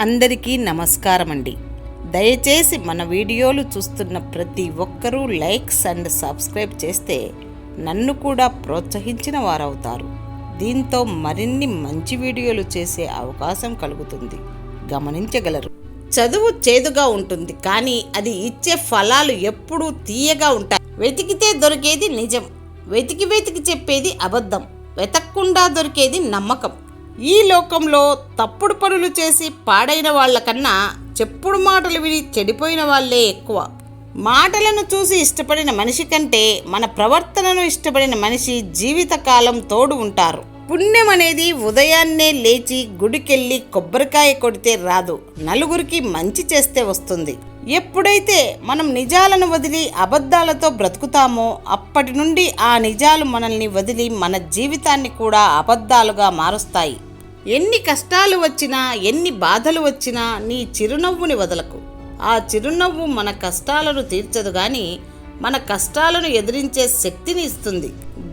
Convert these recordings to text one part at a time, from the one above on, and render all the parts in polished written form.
అందరికీ నమస్కారం అండి. దయచేసి మన వీడియోలు చూస్తున్న ప్రతి ఒక్కరూ లైక్స్ అండ్ సబ్స్క్రైబ్ చేస్తే నన్ను కూడా ప్రోత్సహించిన వారవుతారు. దీంతో మరిన్ని మంచి వీడియోలు చేసే అవకాశం కలుగుతుంది, గమనించగలరు. చదువు చేదుగా ఉంటుంది, కానీ అది ఇచ్చే ఫలాలు ఎప్పుడూ తీయగా ఉంటాయి. వెతికితే దొరికేది నిజం, వెతికి చెప్పేది అబద్ధం, వెతక్కుండా దొరికేది నమ్మకం. ఈ లోకంలో తప్పుడు పనులు చేసి పాడైన వాళ్ళకన్నా చెప్పుడు మాటలు విని చెడిపోయిన వాళ్ళే ఎక్కువ. మాటలను చూసి ఇష్టపడిన మనిషి కంటే మన ప్రవర్తనను ఇష్టపడిన మనిషి జీవితకాలం తోడు ఉంటారు. పుణ్యం అనేది ఉదయాన్నే లేచి గుడికెళ్ళి కొబ్బరికాయ కొడితే రాదు, నలుగురికి మంచి చేస్తే వస్తుంది. ఎప్పుడైతే మనం నిజాలను వదిలి అబద్ధాలతో బ్రతుకుతామో అప్పటి నుండి ఆ నిజాలు మనల్ని వదిలి మన జీవితాన్ని కూడా అబద్ధాలుగా మారుస్తాయి. ఎన్ని కష్టాలు వచ్చినా, ఎన్ని బాధలు వచ్చినా నీ చిరునవ్వుని వదలకు. ఆ చిరునవ్వు మన కష్టాలను తీర్చదు, కానీ మన కష్టాలను ఎదిరించే శక్తిని ఇస్తుంది.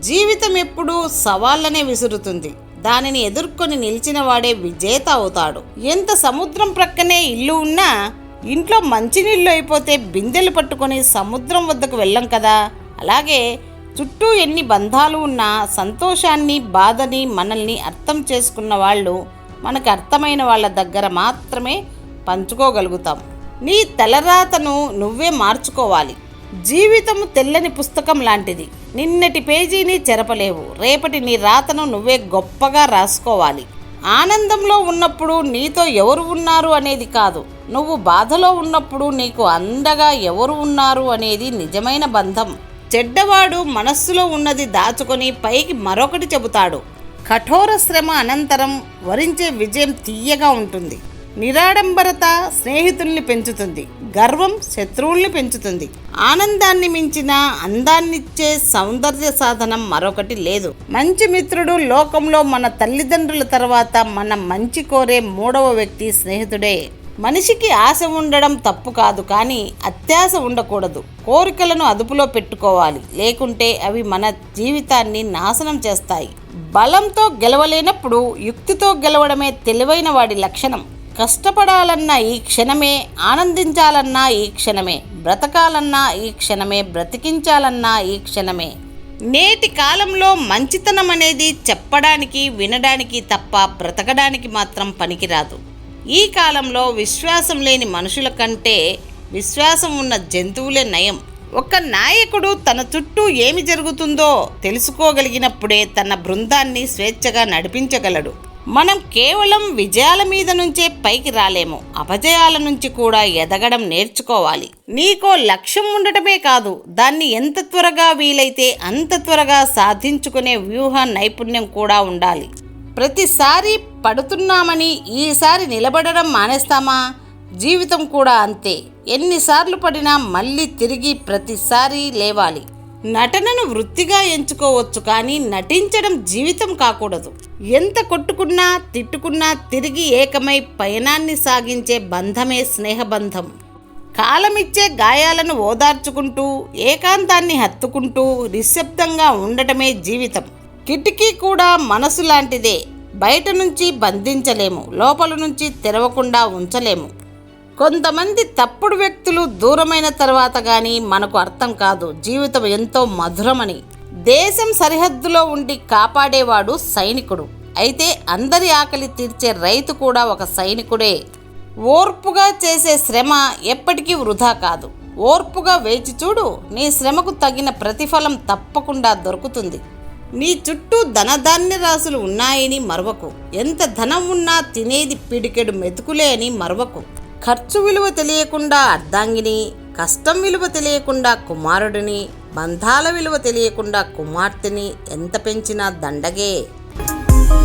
జీవితం ఎప్పుడూ సవాళ్ళనే విసురుతుంది, దానిని ఎదుర్కొని నిలిచిన వాడే విజేత అవుతాడు. ఎంత సముద్రం ప్రక్కనే ఇల్లు ఉన్నా ఇంట్లో మంచినీళ్ళు అయిపోతే బిందెలు పట్టుకొని సముద్రం వద్దకు వెళ్ళం కదా. అలాగే చుట్టూ ఎన్ని బంధాలు ఉన్నా సంతోషాన్ని, బాధని మనల్ని అర్థం చేసుకున్న వాళ్ళు మనకు అర్థమైన వాళ్ళ దగ్గర మాత్రమే పంచుకోగలుగుతాం. నీ తలరాతను నువ్వే మార్చుకోవాలి. జీవితం తెల్లని పుస్తకం లాంటిది. నిన్నటి పేజీని చెరపలేవు, రేపటి నీ రాతను నువ్వే గొప్పగా రాసుకోవాలి. ఆనందంలో ఉన్నప్పుడు నీతో ఎవరు ఉన్నారు అనేది కాదు, నువ్వు బాధలో ఉన్నప్పుడు నీకు అండగా ఎవరు ఉన్నారు అనేది నిజమైన బంధం. చెడ్డవాడు మనస్సులో ఉన్నది దాచుకొని పైకి మరొకటి చెబుతాడు. కఠోర శ్రమ అనంతరం వరించే విజయం తీయగా ఉంటుంది. నిరాడంబరత స్నేహితుల్ని పెంచుతుంది, గర్వం శత్రువుల్ని పెంచుతుంది. ఆనందాన్ని మించిన అందాన్నిచ్చే సౌందర్య సాధనం మరొకటి లేదు. మంచి మిత్రుడు లోకంలో మన తల్లిదండ్రుల తర్వాత మన మంచి కోరే మూడవ వ్యక్తి స్నేహితుడే. మనిషికి ఆశ ఉండడం తప్పు కాదు, కానీ అత్యాశ ఉండకూడదు. కోరికలను అదుపులో పెట్టుకోవాలి, లేకుంటే అవి మన జీవితాన్ని నాశనం చేస్తాయి. బలంతో గెలవలేనప్పుడు యుక్తితో గెలవడమే తెలివైన వాడి లక్షణం. కష్టపడాలన్నా ఈ క్షణమే, ఆనందించాలన్నా ఈ క్షణమే, బ్రతకాలన్నా ఈ క్షణమే, బ్రతికించాలన్నా ఈ క్షణమే. నేటి కాలంలో మంచితనం అనేది చెప్పడానికి, వినడానికి తప్ప బ్రతకడానికి మాత్రం పనికిరాదు. ఈ కాలంలో విశ్వాసం లేని మనుషుల కంటే విశ్వాసం ఉన్న జంతువులే నయం. ఒక నాయకుడు తన చుట్టూ ఏమి జరుగుతుందో తెలుసుకోగలిగినప్పుడే తన బృందాన్ని స్వేచ్ఛగా నడిపించగలడు. మనం కేవలం విజయాల మీద నుంచే పైకి రాలేము, అపజయాల నుంచి కూడా ఎదగడం నేర్చుకోవాలి. నీకో లక్ష్యం ఉండటమే కాదు, దాన్ని ఎంత త్వరగా వీలైతే అంత త్వరగా సాధించుకునే వ్యూహ నైపుణ్యం కూడా ఉండాలి. ప్రతిసారి పడుతున్నామని ఈసారి నిలబడడం మానేస్తామా? జీవితం కూడా అంతే. ఎన్నిసార్లు పడినా మళ్ళీ తిరిగి ప్రతిసారి లేవాలి. నటనను వృత్తిగా ఎంచుకోవచ్చు, కానీ నటించడం జీవితం కాకూడదు. ఎంత కొట్టుకున్నా, తిట్టుకున్నా తిరిగి ఏకమై పయనాన్ని సాగించే బంధమే స్నేహబంధం. కాలమిచ్చే గాయాలను ఓదార్చుకుంటూ, ఏకాంతాన్ని హత్తుకుంటూ నిశ్శబ్దంగా ఉండటమే జీవితం. కిటికీ కూడా మనసు లాంటిదే. బయట నుంచి బంధించలేము, లోపల నుంచి తెరవకుండా ఉంచలేము. కొంతమంది తప్పుడు వ్యక్తులు దూరమైన తర్వాత కానీ మనకు అర్థం కాదు జీవితం ఎంతో మధురమని. దేశం సరిహద్దులో ఉండి కాపాడేవాడు సైనికుడు, అయితే అందరి ఆకలి తీర్చే రైతు కూడా ఒక సైనికుడే. ఓర్పుగా చేసే శ్రమ ఎప్పటికీ వృధా కాదు. ఓర్పుగా వేచి చూడు, నీ శ్రమకు తగిన ప్రతిఫలం తప్పకుండా దొరుకుతుంది. నీ చుట్టూ ధనధాన్య రాశులు ఉన్నాయని మరవకు. ఎంత ధనం ఉన్నా తినేది పిడికెడు మెతుకులే అని మరవకు. ఖర్చు విలువ తెలియకుండా అర్ధాంగిని, కష్టం విలువ తెలియకుండా కుమారుడిని, బంధాల విలువ తెలియకుండా కుమార్తెని ఎంత పెంచినా దండగే.